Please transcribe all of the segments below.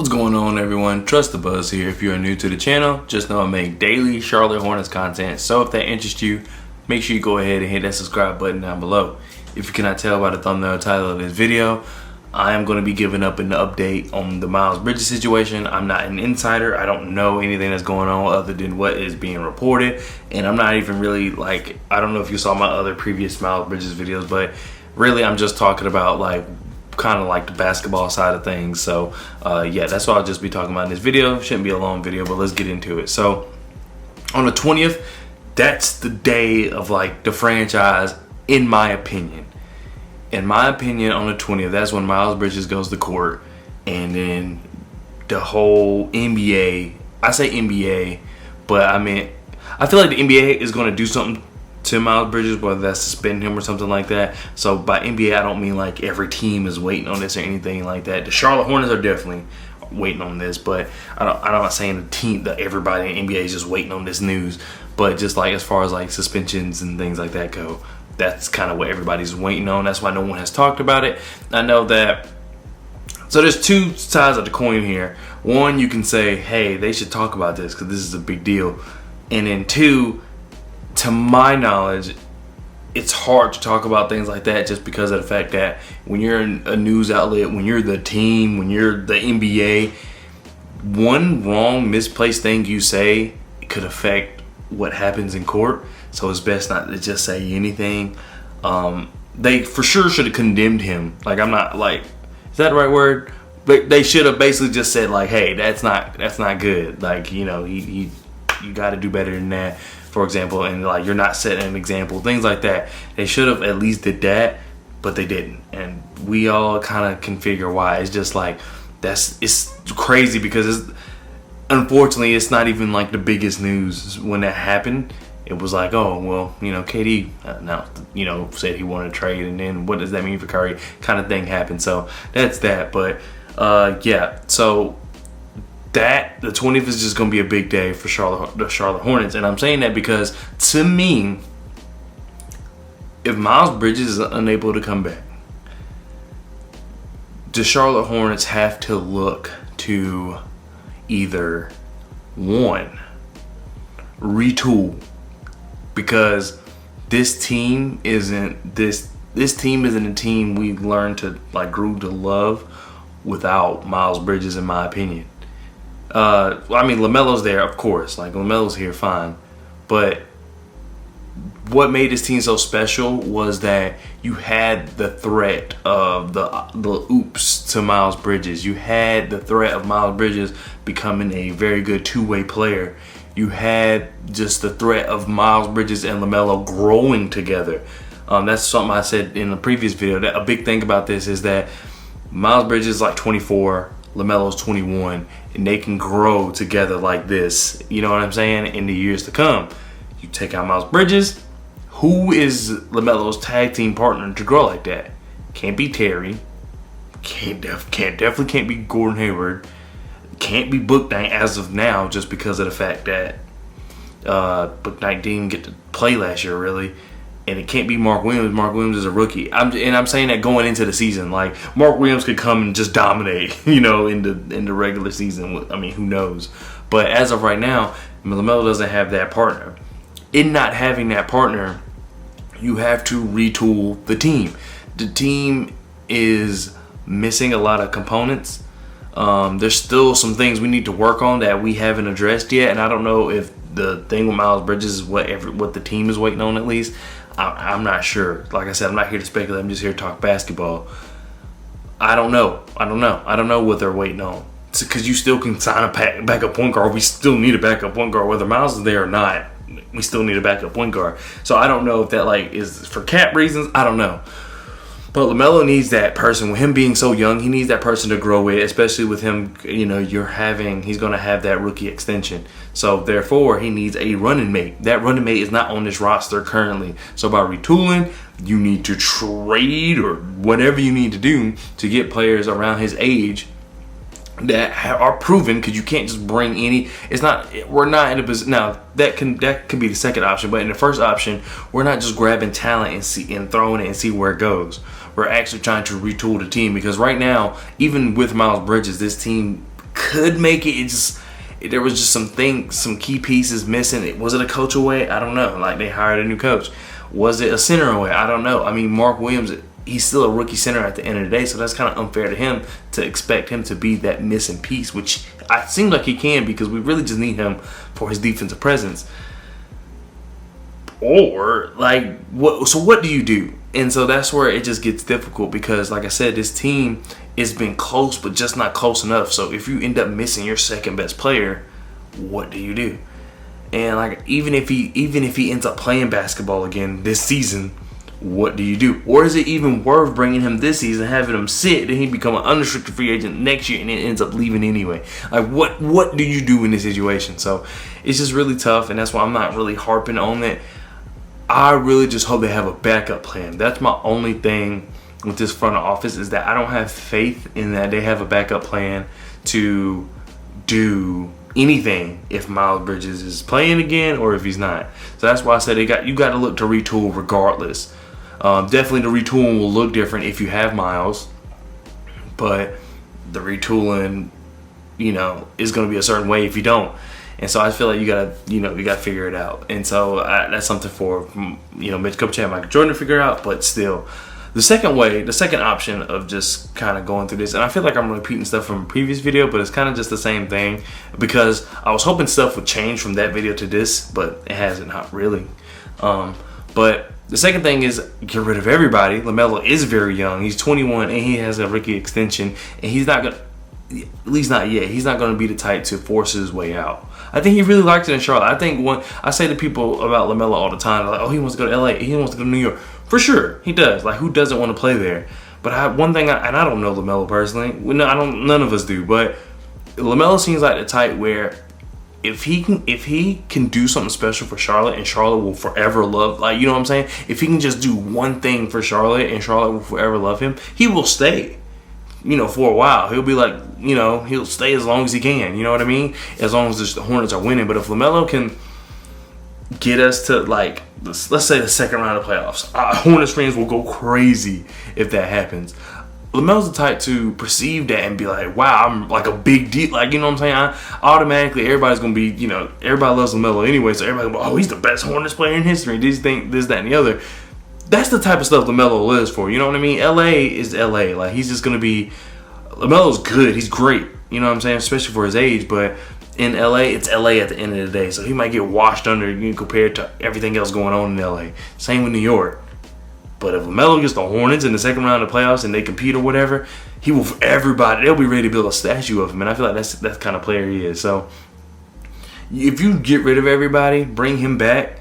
What's going on, everyone? Trust the Buzz here. If you are new to the channel, just know I make daily Charlotte Hornets content. So if that interests you, make sure you go ahead and hit that subscribe button down below. If you cannot tell by the thumbnail title of this video, I am going to be giving up an update on the Miles Bridges situation. I'm not an insider. I don't know anything that's going on other than what is being reported. And I'm not even really I don't know if you saw my other previous Miles Bridges videos, but really I'm just talking about kind of the basketball side of things. So yeah, that's what I'll just be talking about in this video. Shouldn't be a long video, but let's get into it. So on the 20th, that's the day of the franchise, in my opinion. In my opinion, on the 20th, that's when Miles Bridges goes to court, and then the whole NBA, I say NBA, but I mean, I feel like the NBA is going to do something to Miles Bridges, whether that's suspend him or something like that. So by NBA, I don't mean every team is waiting on this or anything like that. The Charlotte Hornets are definitely waiting on this, but I'm not saying the team, that everybody in NBA is just waiting on this news. But just as far as suspensions and things like that go, that's kind of what everybody's waiting on. That's why no one has talked about it. I know that. So there's two sides of the coin here. One, you can say, hey, they should talk about this because this is a big deal. And then two, to my knowledge, it's hard to talk about things like that just because of the fact that when you're a news outlet, when you're the team, when you're the NBA, one wrong, misplaced thing you say could affect what happens in court. So it's best not to just say anything. They for sure should have condemned him. I'm not is that the right word? But they should have basically just said hey, that's not good. You got to do better than that, for example, and you're not setting an example, things like that. They should have at least did that, but they didn't, and we all kind of can figure why. It's just it's crazy because unfortunately it's not even the biggest news when that happened. It was oh, well, KD announced, said he wanted to trade, and then what does that mean for Curry? Kind of thing happened. So that's that. But yeah, so that the 20th is just going to be a big day for the Charlotte Hornets, and I'm saying that because to me, if Miles Bridges is unable to come back, the Charlotte Hornets have to look to either one, retool. Because this team isn't a team we learned to grew to love without Miles Bridges, in my opinion. I mean, Lamelo's there, of course. Lamelo's here, fine. But what made this team so special was that you had the threat of the oops to Miles Bridges. You had the threat of Miles Bridges becoming a very good two-way player. You had just the threat of Miles Bridges and Lamelo growing together. That's something I said in the previous video. That a big thing about this is that Miles Bridges is 24, Lamelo's 21, and they can grow together like this. You know what I'm saying? In the years to come. You take out Miles Bridges, who is Lamelo's tag team partner to grow like that? Can't be Terry. Definitely can't be Gordon Hayward. Can't be Book Knight as of now, just because of the fact that Book Knight didn't get to play last year, really. And it can't be Mark Williams. Mark Williams is a rookie. I'm saying that going into the season, Mark Williams could come and just dominate, in the regular season. I mean, who knows? But as of right now, LaMelo doesn't have that partner. In not having that partner, you have to retool the team. The team is missing a lot of components. There's still some things we need to work on that we haven't addressed yet, and I don't know if the thing with Miles Bridges is what the team is waiting on. At least I'm not sure. Like I said, I'm not here to speculate. I'm just here to talk basketball. I don't know what they're waiting on, because you still can sign a backup point guard. We still need a backup point guard, whether Miles is there or not. We still need a backup point guard. So I don't know if that is for cap reasons. I don't know. But LaMelo needs that person. With him being so young, he needs that person to grow with, especially with him, he's going to have that rookie extension. So, therefore, he needs a running mate. That running mate is not on this roster currently. So, by retooling, you need to trade or whatever you need to do to get players around his age that are proven, because you can't just bring any. We're not in a position now. That can be the second option, but in the first option, we're not just grabbing talent and throwing it and see where it goes. We're actually trying to retool the team, because right now, even with Miles Bridges, this team could make it. There was just some key pieces missing. Was it a coach away? I don't know. Like, they hired a new coach. Was it a center away? I don't know. I mean, Mark Williams, he's still a rookie center at the end of the day, so that's kind of unfair to him to expect him to be that missing piece, which it seems like he can, because we really just need him for his defensive presence. Or, like, what do you do? And so that's where it just gets difficult, because, like I said, this team has been close, but just not close enough. So if you end up missing your second best player, what do you do? And, like, even if he ends up playing basketball again this season, what do you do? Or is it even worth bringing him this season, having him sit, then he become an unrestricted free agent next year, and then ends up leaving anyway? Like, what do you do in this situation? So it's just really tough, and that's why I'm not really harping on it. I really just hope they have a backup plan. That's my only thing with this front office, is that I don't have faith in that they have a backup plan to do anything if Miles Bridges is playing again or if he's not. So that's why I said you got to look to retool regardless. Definitely the retooling will look different if you have Miles, but the retooling, is going to be a certain way if you don't. And so I feel like you gotta figure it out. And so that's something for Mitch Kupchak, Michael Jordan to figure out. But still, the second option of just kind of going through this, and I feel like I'm repeating stuff from a previous video, but it's kind of just the same thing, because I was hoping stuff would change from that video to this, but it hasn't, not really. But the second thing is get rid of everybody. LaMelo is very young. He's 21 and he has a rookie extension, and he's not gonna, at least not yet, he's not going to be the type to force his way out. I think he really likes it in Charlotte. I think when I say to people about LaMelo all the time, like, oh, he wants to go to LA, he wants to go to New York. For sure, he does. Like, who doesn't want to play there? But I don't know LaMelo personally. None of us do. But LaMelo seems like the type where if he can do something special for Charlotte, and Charlotte will forever love, like, you know what I'm saying? If he can just do one thing for Charlotte and Charlotte will forever love him, he will stay. For a while. He'll be like, he'll stay as long as he can. You know what I mean? As long as the Hornets are winning. But if LaMelo can get us to, like, let's say the second round of playoffs, Hornets fans will go crazy if that happens. LaMelo's the type to perceive that and be like, wow, I'm like a big deal. Like, you know what I'm saying? Automatically, everybody's going to be, everybody loves LaMelo anyway. So everybody will be, oh, he's the best Hornets player in history. This, that, and the other. That's the type of stuff LaMelo lives for. You know what I mean? LA is LA. Like, he's just going to be... LaMelo's good. He's great. You know what I'm saying? Especially for his age. But in LA, it's LA at the end of the day. So he might get washed under compared to everything else going on in LA. Same with New York. But if LaMelo gets the Hornets in the second round of playoffs and they compete or whatever, he will... Everybody... They'll be ready to build a statue of him. And I feel like that's the kind of player he is. So if you get rid of everybody, bring him back,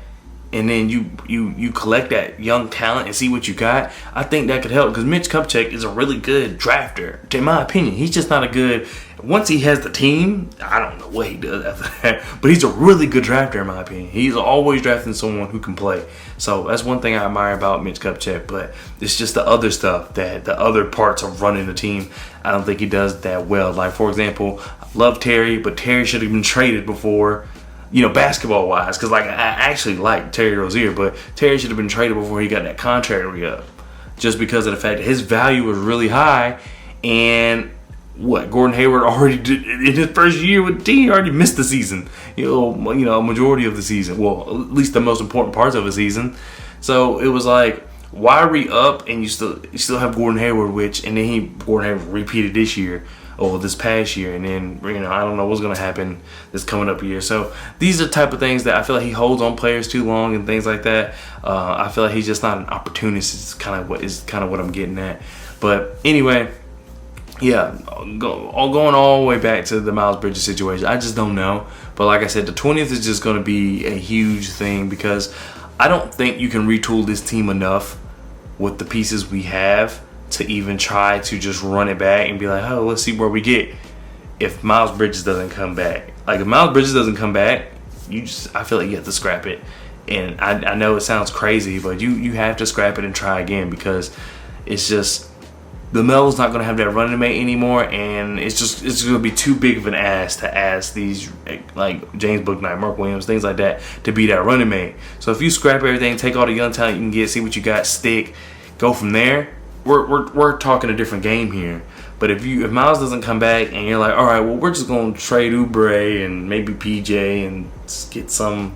and then you collect that young talent and see what you got, I think that could help, because Mitch Kupchak is a really good drafter. In my opinion, he's just not a good... Once he has the team, I don't know what he does after that, but he's a really good drafter in my opinion. He's always drafting someone who can play. So that's one thing I admire about Mitch Kupchak, but it's just the other stuff, that the other parts of running the team, I don't think he does that well. Like, for example, I love Terry, but Terry should have been traded before... basketball-wise, because, like, I actually like Terry Rozier, but Terry should have been traded before he got that contract re-up, just because of the fact that his value was really high, and Gordon Hayward already did, in his first year with the team, he already missed the season, a majority of the season, well, at least the most important parts of the season. So it was like, why re-up, and you still have Gordon Hayward, and then Gordon Hayward repeated this year, or this past year, and then I don't know what's going to happen this coming up year. So these are the type of things that I feel like he holds on players too long and things like that. I feel like he's just not an opportunist. Is kind of what I'm getting at. But anyway, yeah, going all the way back to the Miles Bridges situation, I just don't know. But like I said, the 20th is just going to be a huge thing, because I don't think you can retool this team enough with the pieces we have to even try to just run it back and be like, oh, let's see where we get if Miles Bridges doesn't come back. Like, if Miles Bridges doesn't come back, I feel like you have to scrap it. And I know it sounds crazy, but you have to scrap it and try again, because it's just, LaMelo's not going to have that running mate anymore, and it's going to be too big of an ask to ask these, like, James Bouknight, Mark Williams, things like that, to be that running mate. So if you scrap everything, take all the young talent you can get, see what you got, stick, go from there, we're talking a different game here. But if Miles doesn't come back and you're like, all right, well, we're just going to trade Oubre and maybe PJ and get some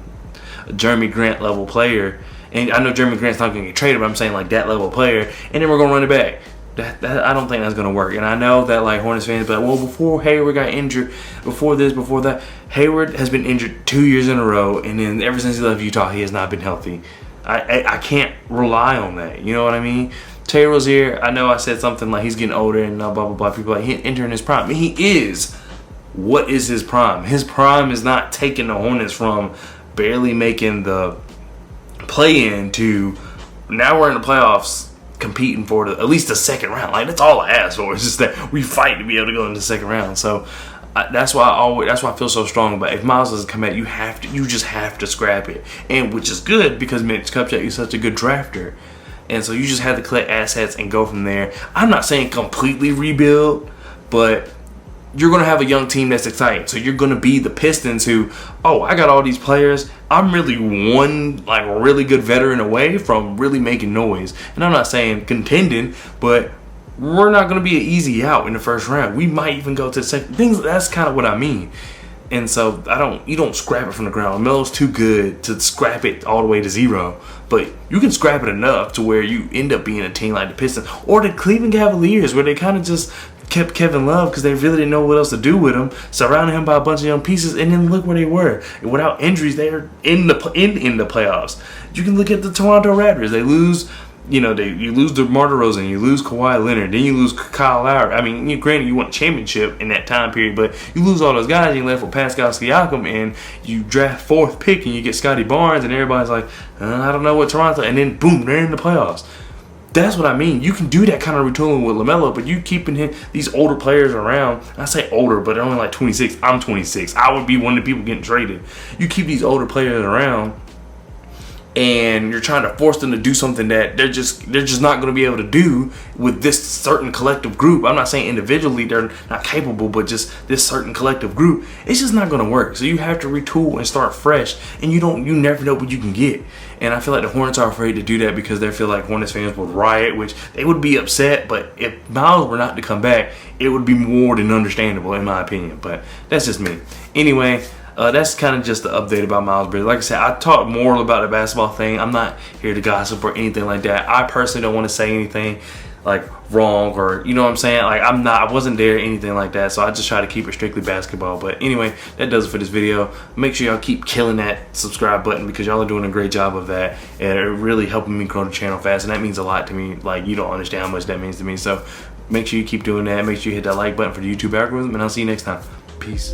Jeremy Grant level player. And I know Jeremy Grant's not going to get traded, but I'm saying like that level player. And then we're going to run it back. That I don't think that's going to work. And I know that like Hornets fans be like, well, before Hayward got injured, before this, before that, Hayward has been injured 2 years in a row. And then ever since he left Utah, he has not been healthy. I can't rely on that. You know what I mean? Terry Rozier, I know I said something like he's getting older and blah, blah, blah. People like, he's entering his prime. He is. What is his prime? His prime is not taking the Hornets from barely making the play-in to now we're in the playoffs competing for at least the second round. Like, that's all I ask for. It's just that we fight to be able to go into the second round. So that's why I feel so strong about it. If Miles doesn't come back, you just have to scrap it. And which is good because Mitch Kupchak is such a good drafter. And so you just have to collect assets and go from there. I'm not saying completely rebuild, but you're going to have a young team that's exciting. So you're going to be the Pistons who, oh, I got all these players. I'm really one like really good veteran away from really making noise. And I'm not saying contending, but we're not going to be an easy out in the first round. We might even go to the second. That's kind of what I mean. And so you don't scrap it from the ground. Melo's too good to scrap it all the way to zero. But you can scrap it enough to where you end up being a team like the Pistons or the Cleveland Cavaliers, where they kind of just kept Kevin Love because they really didn't know what else to do with him, surrounding him by a bunch of young pieces, and then look where they were. And without injuries, they're in the playoffs. You can look at the Toronto Raptors. They lose. You lose DeMar DeRozan, you lose Kawhi Leonard, then you lose Kyle Lowry. I mean, granted, you won a championship in that time period, but you lose all those guys. You left with Pascal Siakam, and you draft 4th pick, and you get Scotty Barnes, and everybody's like, I don't know what Toronto, and then boom, they're in the playoffs. That's what I mean. You can do that kind of retooling with LaMelo, but you keeping these older players around. I say older, but they're only like 26. I'm 26. I would be one of the people getting traded. You keep these older players around, and you're trying to force them to do something that they're just not going to be able to do with this certain collective group. I'm not saying individually they're not capable, but just this certain collective group, it's just not going to work. So you have to retool and start fresh, and you never know what you can get. And I feel like the Hornets are afraid to do that because they feel like Hornets fans would riot, which they would be upset. But if Miles were not to come back, it would be more than understandable, in my opinion. But that's just me. Anyway, that's kind of just the update about Miles Bridges. Like I said, I talk more about the basketball thing. I'm not here to gossip or anything like that. I personally don't want to say anything like wrong or, you know what I'm saying? Like, I wasn't there or anything like that. So I just try to keep it strictly basketball. But anyway, that does it for this video. Make sure y'all keep killing that subscribe button because y'all are doing a great job of that. And it really helping me grow the channel fast. And that means a lot to me. Like, you don't understand how much that means to me. So make sure you keep doing that. Make sure you hit that like button for the YouTube algorithm. And I'll see you next time. Peace.